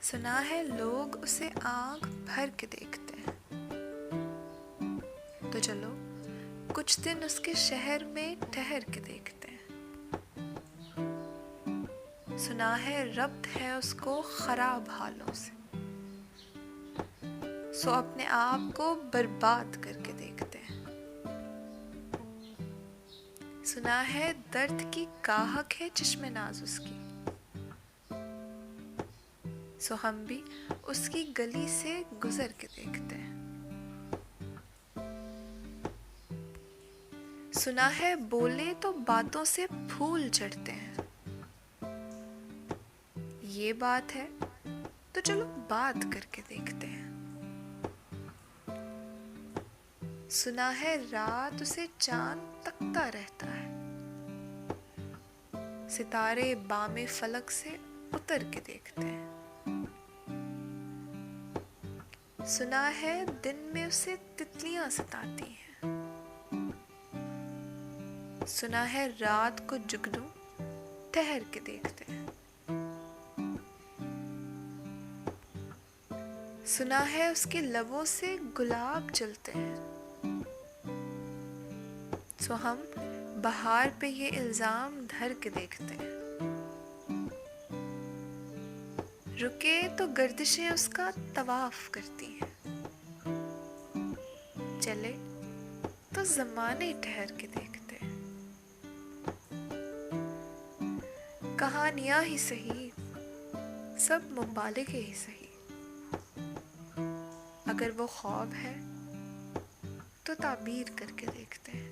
سنا ہے لوگ اسے آنکھ بھر کے دیکھتے ہیں، تو چلو کچھ دن اس کے شہر میں ٹھہر کے دیکھتے ہیں۔ سنا ہے ربط ہے اس کو خراب حالوں سے، سو اپنے آپ کو برباد کر کے دیکھتے ہیں۔ سنا ہے درد کی کاہک ہے چشم ناز اس کی، سو ہم بھی اس کی گلی سے گزر کے دیکھتے ہیں۔ سنا ہے بولے تو باتوں سے پھول جھڑتے ہیں، یہ بات ہے تو چلو بات کر کے دیکھتے ہیں۔ سنا ہے رات اسے چاند تکتا رہتا ہے، ستارے بام فلک سے اتر کے دیکھتے ہیں۔ سنا ہے دن میں اسے تتلیاں ستاتی ہیں، سنا ہے رات کو جگنو ٹھہر کے دیکھتے ہیں۔ سنا ہے اس کے لبوں سے گلاب جلتے ہیں، سو ہم بہار پہ یہ الزام دھر کے دیکھتے ہیں۔ رکے تو گردشیں اس کا طواف کرتی ہیں، چلے تو زمانے ٹھہر کے دیکھتے ہیں۔ کہانیاں ہی سہی، سب مبالغے ہی سہی، اگر وہ خواب ہے تو تعبیر کر کے دیکھتے ہیں۔